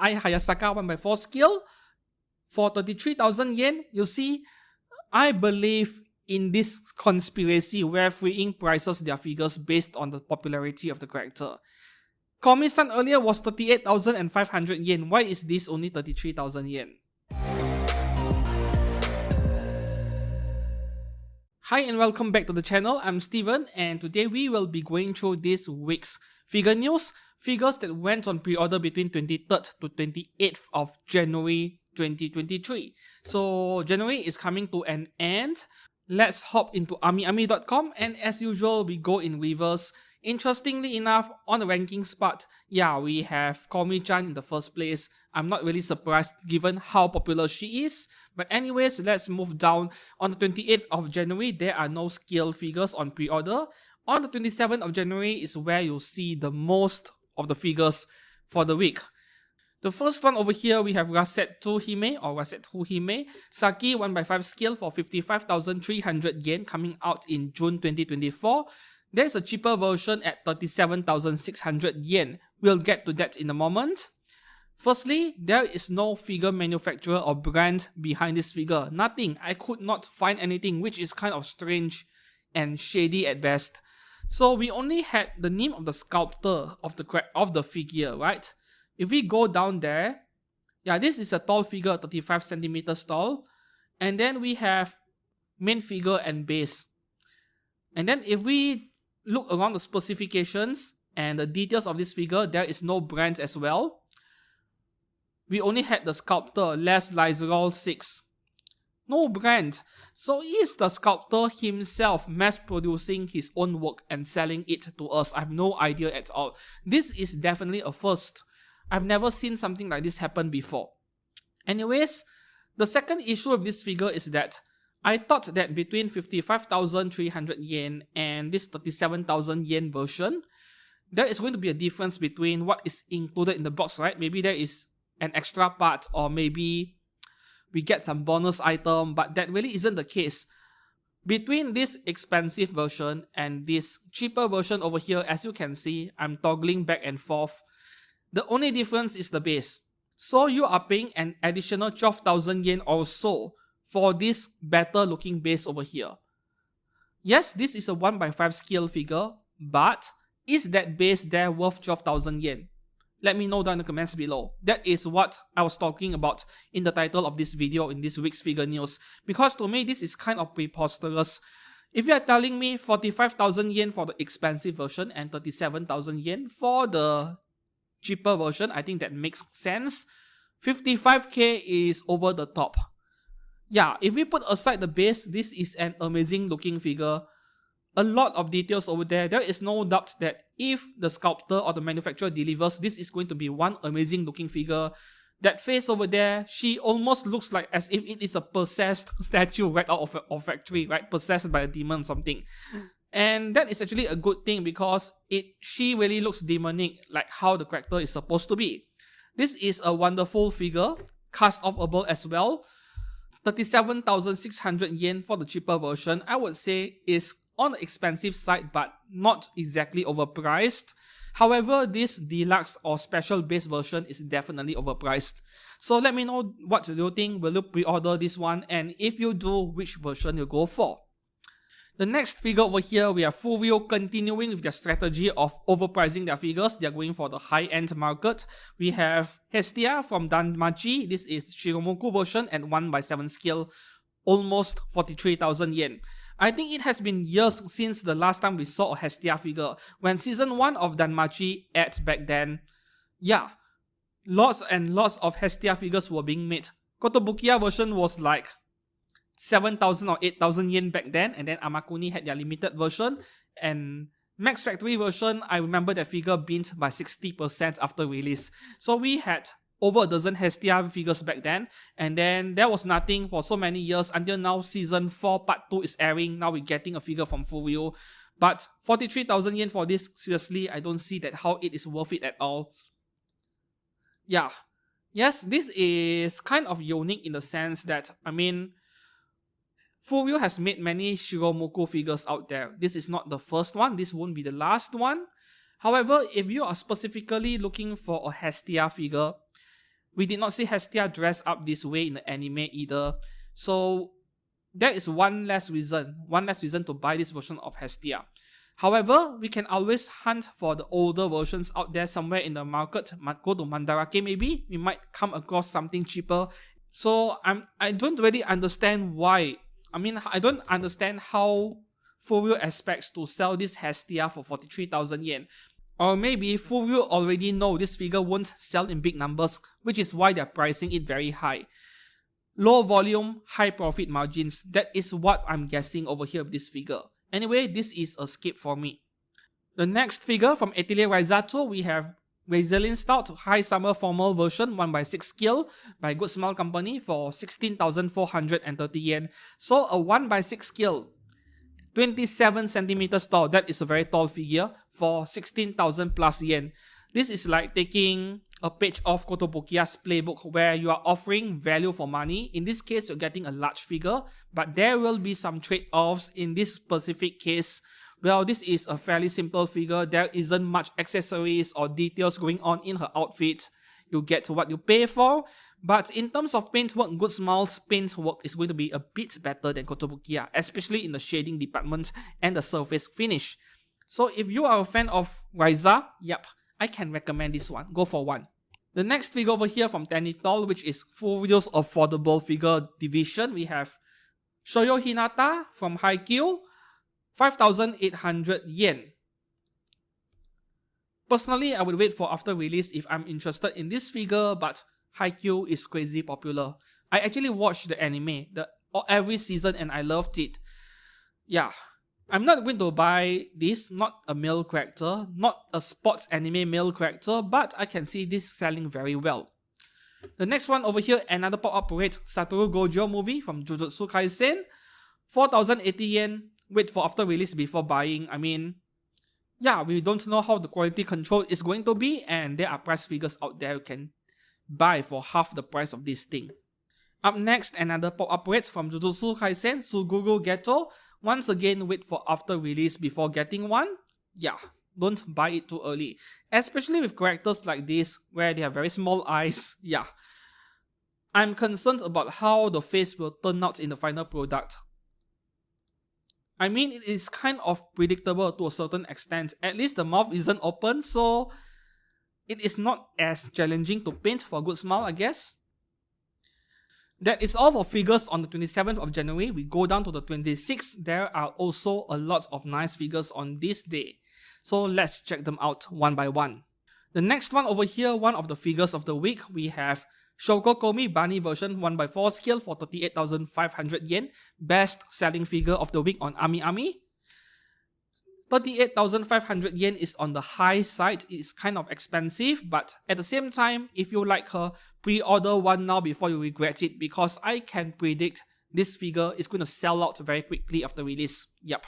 Eye Hayasaka 1x4 scale for 33,000 yen. You see, I believe in this conspiracy where Freeing prices their figures based on the popularity of the character. Komi-san earlier was 38,500 yen. Why is this only 33,000 yen? Hi and welcome back to the channel. I'm Steven, and today we will be going through this week's figure news. Figures that went on pre-order between 23rd to 28th of January 2023. So January is coming to an end. Let's hop into Amiami.com, and as usual we go in reverse. Interestingly enough, on the rankings part, yeah, we have Komi-chan in the first place. I'm not really surprised given how popular she is. But anyways, let's move down. On the 28th of January, there are no scale figures on pre-order. On the 27th of January is where you'll see the most of the figures for the week. The first one over here, we have Rasetsu Hime or Rasetsu Hime Saki 1x5 scale for 55,300 yen coming out in June 2024. There's a cheaper version at 37,600 yen. We'll get to that in a moment. Firstly, there is no figure manufacturer or brand behind this figure. Nothing. I could not find anything, which is kind of strange and shady at best. So we only had the name of the sculptor of the figure, right? If we go down there, yeah, this is a tall figure, 35 centimeters tall. And then we have main figure and base. And then if we look around the specifications and the details of this figure, there is no brand as well. We only had the sculptor, Les Lizeral 6. No brand. So is the sculptor himself mass producing his own work and selling it to us? I have no idea at all. This is definitely a first. I've never seen something like this happen before. Anyways, the second issue of this figure is that I thought that between 55,300 yen and this 37,000 yen version, there is going to be a difference between what is included in the box, right? Maybe there is an extra part, or maybe we get some bonus item, but that really isn't the case. Between this expensive version and this cheaper version over here, as you can see, I'm toggling back and forth. The only difference is the base. So you are paying an additional 12,000 yen or so for this better looking base over here. Yes, this is a 1x5 scale figure, but is that base there worth 12,000 yen? Let me know down in the comments below. That is what I was talking about in the title of this video in this week's figure news. Because to me, this is kind of preposterous. If you are telling me 45,000 yen for the expensive version and 37,000 yen for the cheaper version, I think that makes sense. 55k is over the top. Yeah, if we put aside the base, this is an amazing looking figure. A lot of details over there. There is no doubt that if the sculptor or the manufacturer delivers, this is going to be one amazing looking figure. That face over there, she almost looks like as if it is a possessed statue right out of factory, right? Possessed by a demon or something. And that is actually a good thing because she really looks demonic, like how the character is supposed to be. This is a wonderful figure, cast offable as well. 37,600 yen for the cheaper version, I would say is on the expensive side, but not exactly overpriced. However, this deluxe or special base version is definitely overpriced. So let me know what you think. Will you pre-order this one? And if you do, which version you go for? The next figure over here, we have Furyu continuing with their strategy of overpricing their figures. They are going for the high-end market. We have Hestia from Danmachi. This is Shiromoku version at 1x7 scale, almost 43,000 yen. I think it has been years since the last time we saw a Hestia figure. When season 1 of Danmachi aired back then, yeah, lots and lots of Hestia figures were being made. Kotobukiya version was like 7,000 or 8,000 yen back then, and then Amakuni had their limited version, and Max Factory version, I remember that figure bent by 60% after release. So we had over a dozen Hestia figures back then, and then there was nothing for so many years until now season 4 part 2 is airing. Now we're getting a figure from Furyu, but 43,000 yen for this, seriously, I don't see that how it is worth it at all. Yeah, yes, this is kind of unique in the sense that, I mean, Furyu has made many Shiromoku figures out there. This is not the first one. This won't be the last one. However, if you are specifically looking for a Hestia figure, We did not see Hestia dress up this way in the anime either. So that is one less reason to buy this version of Hestia. However, we can always hunt for the older versions out there somewhere in the market. Go to Mandarake maybe, we might come across something cheaper. So I don't really understand why. I don't understand how Furyu expects to sell this Hestia for 43,000 yen. Or maybe Furyu already know this figure won't sell in big numbers, which is why they're pricing it very high. Low volume, high profit margins, that is what I'm guessing over here with this figure. Anyway, this is a skip for me. The next figure from Atelier Zato, we have Resilient Stout High Summer Formal version 1x6 scale by Goof Smile company for 16,430 yen. So a 1x6 scale, 27 centimeters tall, that is a very tall figure for 16,000 plus yen. This is like taking a page of Kotobukiya's playbook where you are offering value for money. In this case, you're getting a large figure, but there will be some trade-offs in this specific case. Well, this is a fairly simple figure. There isn't much accessories or details going on in her outfit. You get what you pay for. But in terms of paintwork, Goof Smile's paintwork is going to be a bit better than Kotobukiya, especially in the shading department and the surface finish. So if you are a fan of Raiza, yep, I can recommend this one. Go for one. The next figure over here from Tenitol, which is Furyu's affordable figure division, we have Shoyo Hinata from Haikyuu, 5,800 yen. Personally, I would wait for after release if I'm interested in this figure, but Haikyuu is crazy popular. I actually watched the anime every season and I loved it. Yeah, I'm not going to buy this, not a male character, not a sports anime male character, but I can see this selling very well. The next one over here, another pop-up rate Satoru Gojo movie from Jujutsu Kaisen, 4,080 yen. Wait for after release before buying. Yeah, we don't know how the quality control is going to be, and there are price figures out there you can buy for half the price of this thing. Up next, another pop-up rate from Jujutsu Kaisen, Suguru Geto. Once again, wait for after release before getting one. Yeah, don't buy it too early. Especially with characters like this, where they have very small eyes. Yeah, I'm concerned about how the face will turn out in the final product. It is kind of predictable to a certain extent. At least the mouth isn't open, so it is not as challenging to paint for Goof Smile, I guess. That is all for figures on the 27th of January. We go down to the 26th. There are also a lot of nice figures on this day. So let's check them out one by one. The next one over here, one of the figures of the week, we have Shoko Komi Bunny version 1x4 scale for 38,500 yen. Best selling figure of the week on Amiami. 38,500 yen is on the high side. It's kind of expensive, but at the same time, if you like her, pre-order one now before you regret it, because I can predict this figure is going to sell out very quickly after release. Yep.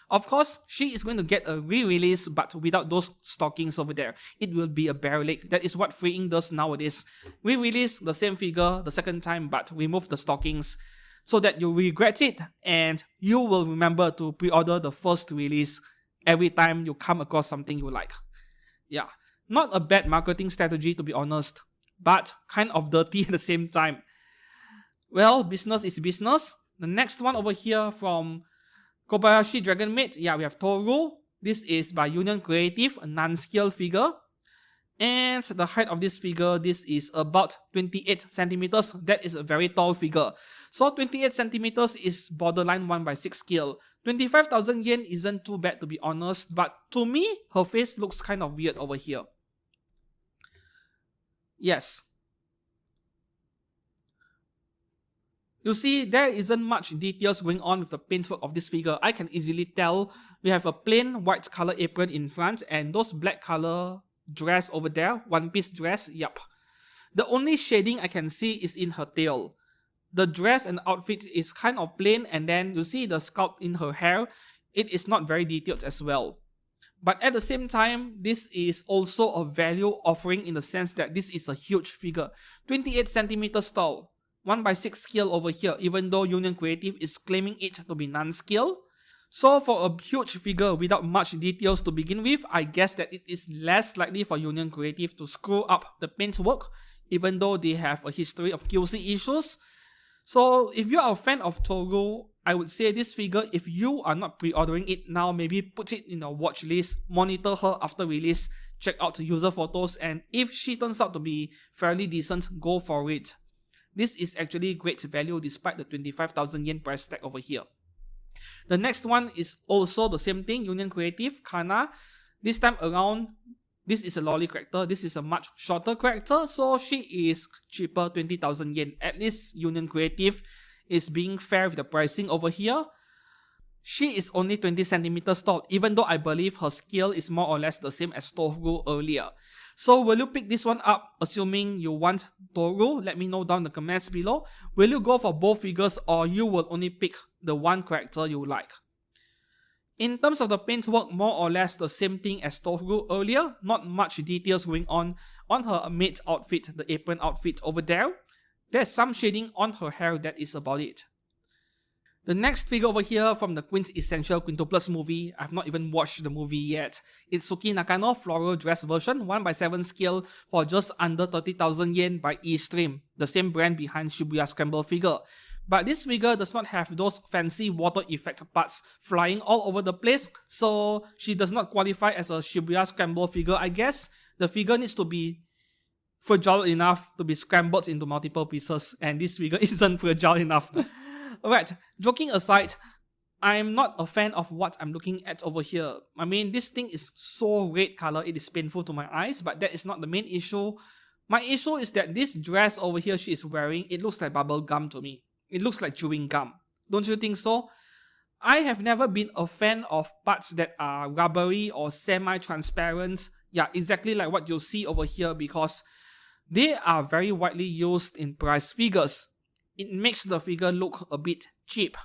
Of course, she is going to get a re-release, but without those stockings over there. It will be a bare leg. That is what Freeing does nowadays. Re-release the same figure the second time, but remove the stockings so that you regret it and you will remember to pre-order the first release every time you come across something you like. Yeah, not a bad marketing strategy to be honest, but kind of dirty at the same time. Well, business is business. The next one over here from Kobayashi Dragon Maid, yeah, we have Toru. This is by Union Creative, a non-scale figure. And the height of this figure, this is about 28 centimeters. That is a very tall figure. So 28 centimeters is borderline 1x6 scale. 25,000 yen isn't too bad to be honest, but to me, her face looks kind of weird over here. Yes. You see, there isn't much details going on with the paintwork of this figure. I can easily tell we have a plain white color apron in front and those black color dress over there, one piece dress, yup. The only shading I can see is in her tail. The dress and outfit is kind of plain, and then you see the sculpt in her hair, it is not very detailed as well. But at the same time, this is also a value offering in the sense that this is a huge figure. 28 centimeters tall, 1x6 scale over here, even though Union Creative is claiming it to be non-scale. So for a huge figure without much details to begin with, I guess that it is less likely for Union Creative to screw up the paintwork. even though they have a history of QC issues. So if you are a fan of Toru, I would say this figure, if you are not pre-ordering it now, maybe put it in a watch list, monitor her after release, check out user photos, and if she turns out to be fairly decent, go for it. This is actually great value despite the 25,000 yen price tag over here. The next one is also the same thing, Union Creative, Kana. This time around, this is a lolly character, this is a much shorter character, so she is cheaper, 20,000 yen. At least Union Creative is being fair with the pricing over here. She is only 20 centimeters tall, even though I believe her scale is more or less the same as Toru earlier. So will you pick this one up, assuming you want Toru? Let me know down in the comments below. Will you go for both figures, or you will only pick the one character you like? In terms of the paintwork, more or less the same thing as Toru earlier. Not much details going on her maid outfit, the apron outfit over there. There's some shading on her hair, that is about it. The next figure over here from the Quintessential Quintuplets movie, I've not even watched the movie yet. Itsuki Nakano Floral Dress version, 1/7 scale for just under 30,000 yen by eStream, the same brand behind Shibuya Scramble figure. But this figure does not have those fancy water effect parts flying all over the place, so she does not qualify as a Shibuya Scramble figure, I guess. The figure needs to be fragile enough to be scrambled into multiple pieces, and this figure isn't fragile enough. Alright, joking aside, I'm not a fan of what I'm looking at over here. I mean, this thing is so red color, it is painful to my eyes, but that is not the main issue. My issue is that this dress over here she is wearing, it looks like bubble gum to me. It looks like chewing gum. Don't you think so? I have never been a fan of parts that are rubbery or semi-transparent. Yeah, exactly like what you see over here, because they are very widely used in price figures. It makes the figure look a bit cheap.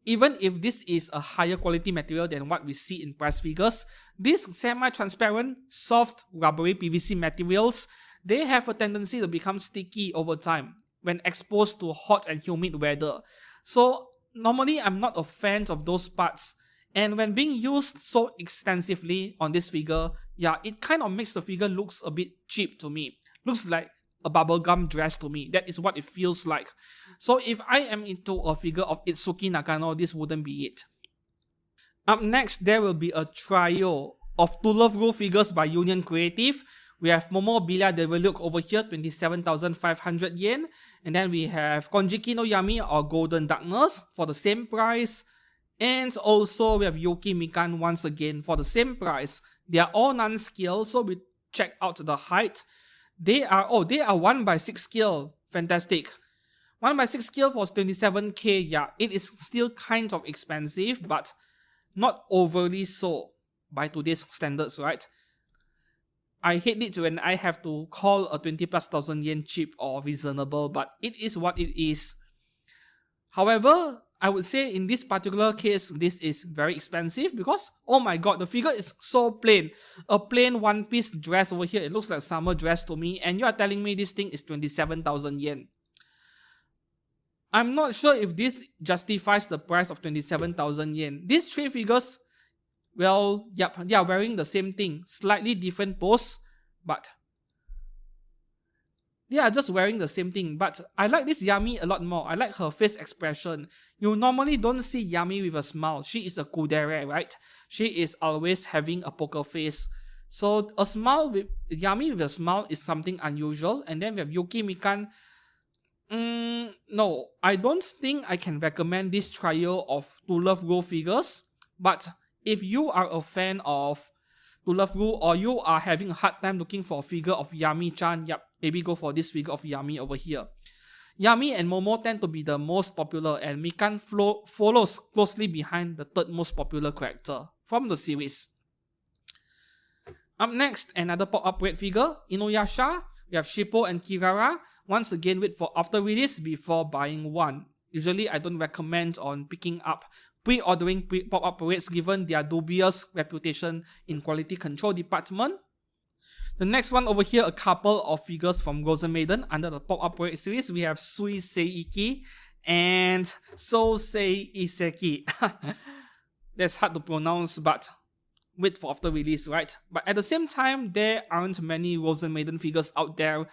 Even if this is a higher quality material than what we see in price figures, these semi-transparent, soft, rubbery PVC materials, they have a tendency to become sticky over time when exposed to hot and humid weather. So normally I'm not a fan of those parts, and when being used so extensively on this figure, yeah, it kind of makes the figure looks a bit cheap to me. Looks like a bubblegum dress to me. That is what it feels like. So if I am into a figure of Itsuki Nakano, this wouldn't be it. Up next, there will be a trio of To Love Ru figures by Union Creative. We have Momobilia Develop over here, 27,500 yen. And then we have Konjiki no Yami or Golden Darkness for the same price. And also we have Yoki Mikan once again for the same price. They are all non-scale, so we check out the height. They are 1/6 scale. Fantastic. 1/6 scale for 27k. Yeah, it is still kind of expensive, but not overly so by today's standards, right? I hate it when I have to call a 20,000+ yen cheap or reasonable, but it is what it is. However, I would say in this particular case, this is very expensive because, oh my god, the figure is so plain. A plain one-piece dress over here, it looks like a summer dress to me, and you are telling me this thing is 27,000 yen. I'm not sure if this justifies the price of 27,000 yen. These three figures, well, yep, they are wearing the same thing, slightly different pose, but they are just wearing the same thing. But I like this Yami a lot more. I like her face expression. You normally don't see Yami with a smile. She is a kudere, right? She is always having a poker face. So a smile with Yami with a smile is something unusual. And then we have Yoki Mikan. No, I don't think I can recommend this trio of To Love Ru figures. But if you are a fan of To Love Ru, or you are having a hard time looking for a figure of Yami-chan, yep, maybe go for this figure of Yami over here. Yami and Momo tend to be the most popular, and Mikan follows closely behind the third most popular character from the series. Up next, another pop-up red figure, Inuyasha. We have Shippo and Kirara. Once again, wait for after release before buying one. Usually, I don't recommend on picking up pre-ordering pop-up parades given their dubious reputation in quality control department. The next one over here, a couple of figures from Goza Maiden under the pop-up parade series. We have Sui Seiki and Sousei Iseki. That's hard to pronounce, but wait for after release, right? But at the same time, there aren't many Goza Maiden figures out there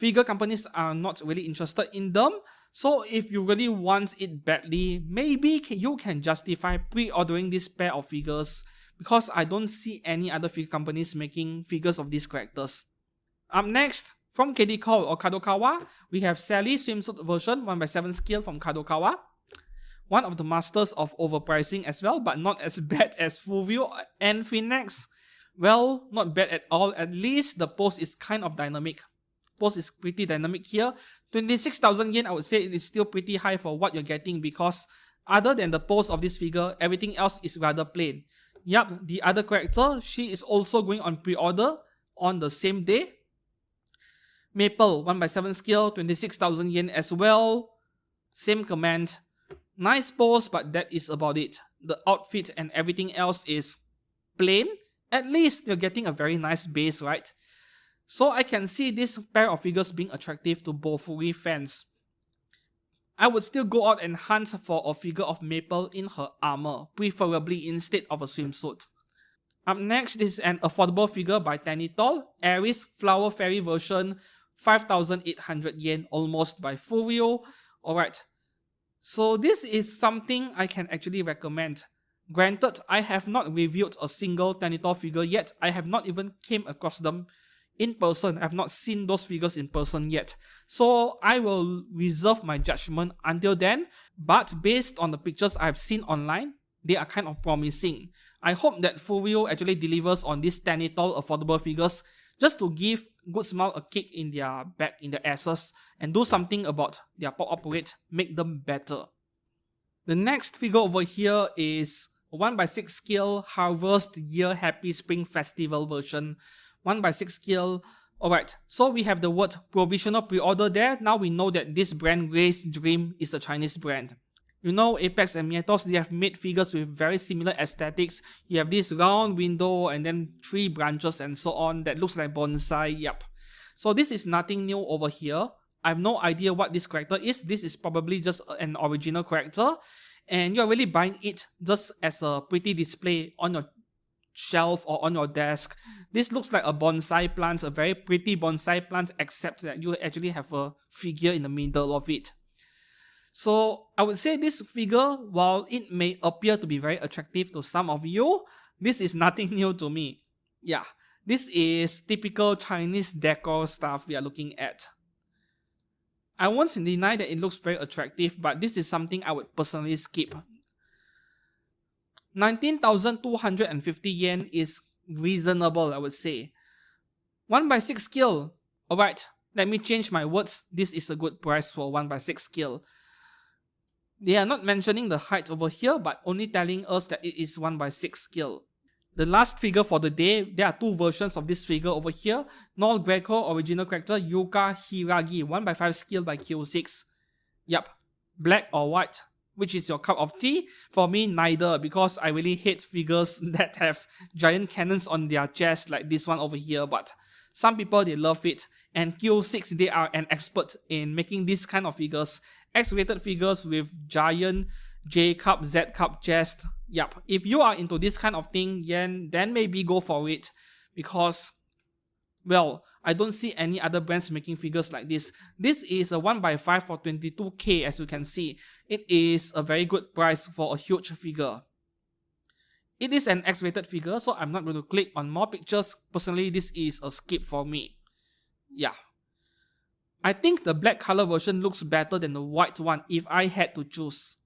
figure companies are not really interested in them. So if you really want it badly, maybe you can justify pre-ordering this pair of figures, because I don't see any other figure companies making figures of these characters. Up next, from Kadokawa or Kadokawa, we have Sally Swimsuit version 1/7 scale from Kadokawa. One of the masters of overpricing as well, but not as bad as Furyu and Phoenix. Well, not bad at all. At least the pose is kind of dynamic. Pose is pretty dynamic here. 26,000 yen, I would say it is still pretty high for what you're getting, because other than the pose of this figure, everything else is rather plain. Yup, the other character, she is also going on pre-order on the same day. Maple, 1/7 scale, 26,000 yen as well. Same command. Nice pose, but that is about it. The outfit and everything else is plain. At least you're getting a very nice base, right? So I can see this pair of figures being attractive to Bofuri fans. I would still go out and hunt for a figure of Maple in her armor, preferably instead of a swimsuit. Up next is an affordable figure by Tanitol, Aries Flower Fairy version, 5,800 yen, almost by Furyu. Alright, so this is something I can actually recommend. Granted, I have not reviewed a single Tanitol figure yet. I have not even came across them in person. I have not seen those figures in person yet. So I will reserve my judgment until then. But based on the pictures I've seen online, they are kind of promising. I hope that Furyu actually delivers on these Tanitol affordable figures, just to give Goof Smile a kick in their back, in their asses, and do something about their pop-up rate, make them better. The next figure over here is 1/6 scale Harvest Year Happy Spring Festival version, 1/6 scale. Alright, so we have the word provisional pre-order there. Now we know that this brand, Grace Dream, is a Chinese brand. You know, Apex and Mietos, they have made figures with very similar aesthetics. You have this round window and then 3 branches and so on that looks like bonsai. Yep. So this is nothing new over here. I have no idea what this character is. This is probably just an original character, and you're really buying it just as a pretty display on your shelf or on your desk. This looks like a bonsai plant, a very pretty bonsai plant, except that you actually have a figure in the middle of it. So I would say this figure, while it may appear to be very attractive to some of you, this is nothing new to me. Yeah, this is typical Chinese decor stuff we are looking at. I won't deny that it looks very attractive, but this is something I would personally skip. 19,250 yen is reasonable, I would say. 1/6 scale. Alright, let me change my words. This is a good price for 1/6 scale. They are not mentioning the height over here, but only telling us that it is 1/6 scale. The last figure for the day, there are 2 versions of this figure over here. Noel Greco original character Yuka Hiragi, 1/5 scale by Q6. Yup, black or white? Which is your cup of tea? For me, neither, because I really hate figures that have giant cannons on their chest like this one over here, but some people, they love it. And Q6, they are an expert in making these kind of figures. X-rated figures with giant J-cup, Z-cup chest. Yup, if you are into this kind of thing, then maybe go for it. Because, well, I don't see any other brands making figures like this. This is a 1/5 for 22k, as you can see. It is a very good price for a huge figure. It is an X-rated figure, so I'm not going to click on more pictures. Personally, this is a skip for me. Yeah. I think the black color version looks better than the white one if I had to choose.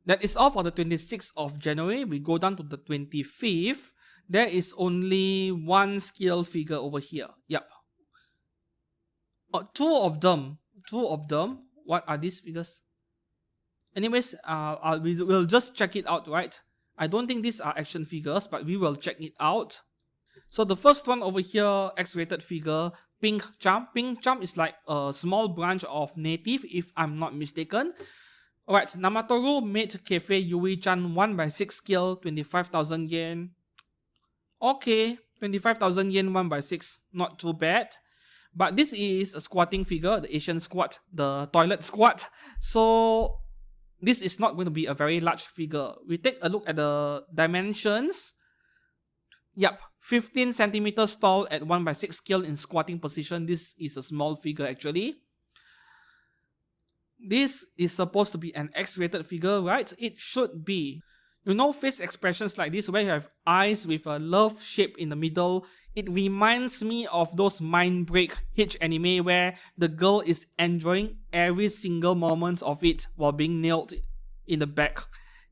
That is all for the 26th of January. We go down to the 25th. There is only 1 scale figure over here. Yep. Two of them. What are these figures? Anyways, we'll just check it out, right? I don't think these are action figures, but we will check it out. So the first one over here, X-rated figure, Pink Charm. Pink Charm is like a small branch of native, if I'm not mistaken. Alright, Namatoru Maid Cafe Yui-chan 1/6 scale, 25,000 yen. Okay, 25,000 yen 1/6, not too bad. But this is a squatting figure, the Asian squat, the toilet squat. So this is not going to be a very large figure. We take a look at the dimensions. Yep, 15 centimeters tall at 1/6 scale in squatting position. This is a small figure actually. This is supposed to be an X-rated figure, right? It should be. You know, face expressions like this where you have eyes with a love shape in the middle. It reminds me of those Mind Break H anime where the girl is enjoying every single moment of it while being nailed in the back.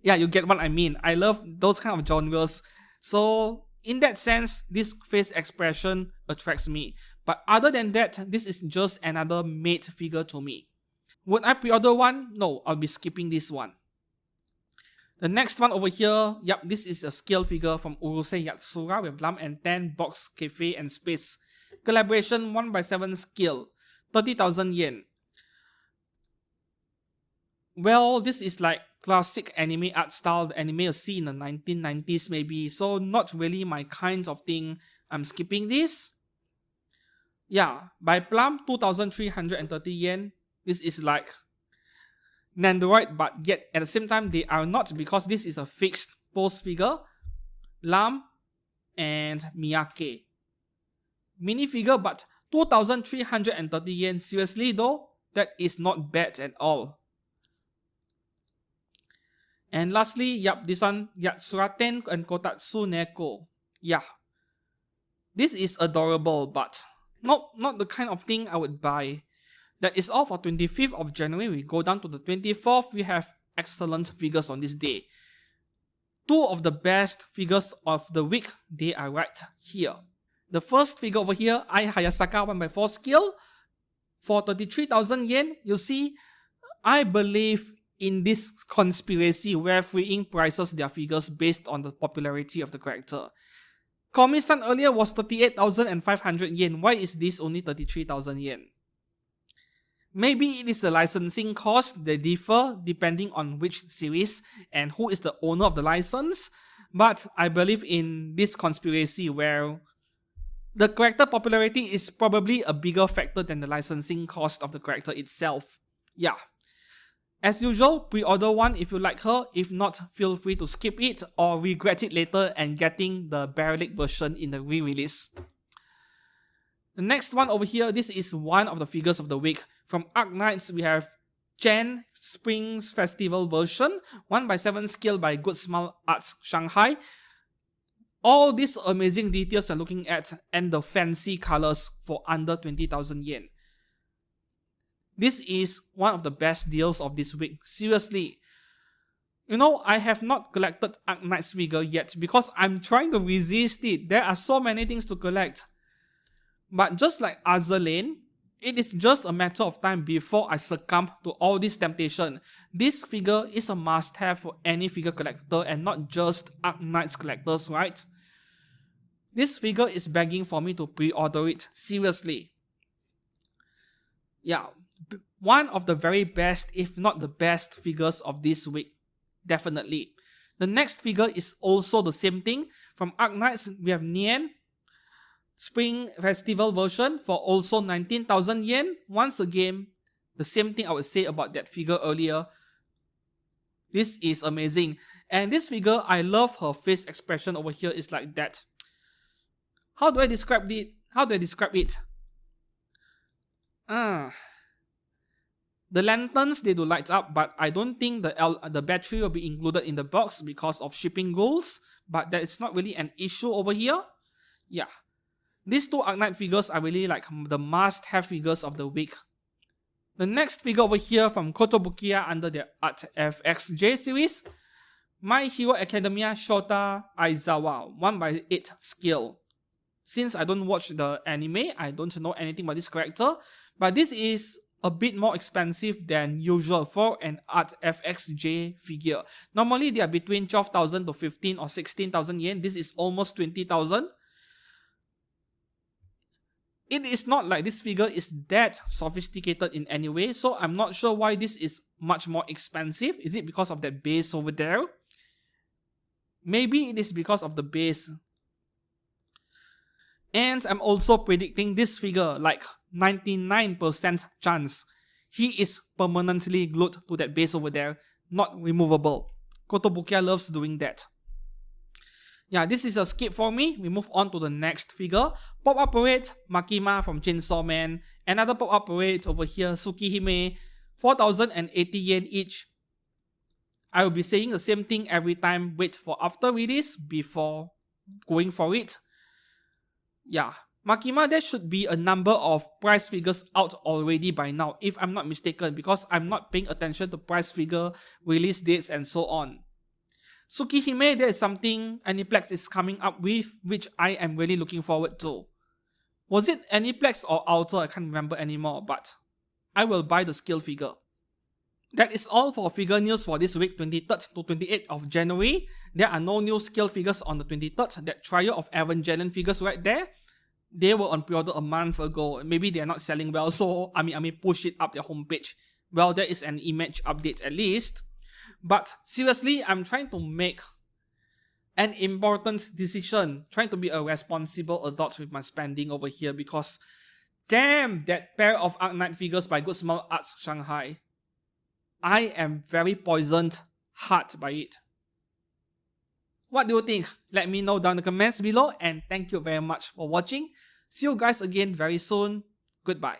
Yeah, you get what I mean. I love those kind of genres. So in that sense, this face expression attracts me. But other than that, this is just another made figure to me. Would I pre-order one? No, I'll be skipping this one. The next one over here, yep, this is a scale figure from Urusei Yatsura with lamp and 10 box cafe and space. Collaboration 1/7 scale, 30,000 yen. Well, this is like classic anime art style, the anime you see in the 1990s maybe, so not really my kind of thing. I'm skipping this. Yeah, by Plum, 2,330 yen. This is like Nandroid, but yet at the same time they are not, because this is a fixed pose figure. Lam and Miyake. Minifigure, but 2,330 yen. Seriously though, that is not bad at all. And lastly, yep, this one, Yatsuraten and Kotatsu Neko. Yeah. This is adorable, but not the kind of thing I would buy. That is all for 25th of January. We go down to the 24th. We have excellent figures on this day. Two of the best figures of the week, they are right here. The first figure over here, Hayasaka 1/4 scale for 33,000 yen. You see, I believe in this conspiracy where Freeing prices their figures based on the popularity of the character. Komi-san earlier was 38,500 yen. Why is this only 33,000 yen? Maybe it is the licensing cost. They differ depending on which series and who is the owner of the license. But I believe in this conspiracy where the character popularity is probably a bigger factor than the licensing cost of the character itself. Yeah. As usual, pre-order one if you like her. If not, feel free to skip it or regret it later and getting the Barrel version in the re-release. The next one over here, this is one of the figures of the week. From Arknights, we have Chen Springs Festival version, 1/7 scale by Goof Smile Arts Shanghai. All these amazing details you're looking at and the fancy colors for under 20,000 yen. This is one of the best deals of this week, seriously. You know, I have not collected Arknights figure yet because I'm trying to resist it. There are so many things to collect. But just like Azalane, it is just a matter of time before I succumb to all this temptation. This figure is a must-have for any figure collector and not just Arknights collectors, right? This figure is begging for me to pre-order it, seriously. Yeah, one of the very best, if not the best figures of this week, definitely. The next figure is also the same thing. From Arknights, we have Nian Spring Festival version for also 19,000 yen. Once again, the same thing I would say about that figure earlier. This is amazing. And this figure, I love her face expression over here. It's like that. How do I describe it? The lanterns, they do light up, but I don't think the battery will be included in the box because of shipping rules. But that is not really an issue over here. Yeah. These two Arknight figures are really like the must-have figures of the week. The next figure over here from Kotobukiya under their Art FXJ series, My Hero Academia Shota Aizawa 1/8 scale. Since I don't watch the anime, I don't know anything about this character, but this is a bit more expensive than usual for an Art FXJ figure. Normally they are between 12,000 to 15 or 16,000 yen. This is almost 20,000. It is not like this figure is that sophisticated in any way, so I'm not sure why this is much more expensive. Is it because of that base over there? Maybe it is because of the base. And I'm also predicting this figure like 99% chance. He is permanently glued to that base over there, not removable. Kotobukiya loves doing that. Yeah, this is a skip for me. We move on to the next figure. Pop-up parade, Makima from Chainsaw Man. Another pop-up parade over here, Tsukihime, 4,080 yen each. I will be saying the same thing every time. Wait for after release before going for it. Yeah, Makima, there should be a number of price figures out already by now, if I'm not mistaken, because I'm not paying attention to price figure, release dates, and so on. Tsukihime, there is something Aniplex is coming up with, which I am really looking forward to. Was it Aniplex or Alter? I can't remember anymore, but I will buy the scale figure. That is all for figure news for this week, 23rd to 28th of January. There are no new scale figures on the 23rd. That trio of Evangelion figures right there, they were on pre-order a month ago. Maybe they are not selling well, so Amiami pushed it up their homepage. Well, there is an image update at least. But seriously, I'm trying to make an important decision, trying to be a responsible adult with my spending over here, because damn that pair of Arknight figures by Goof Smile Arts Shanghai. I am very poisoned heart by it. What do you think? Let me know down in the comments below, and thank you very much for watching. See you guys again very soon. Goodbye.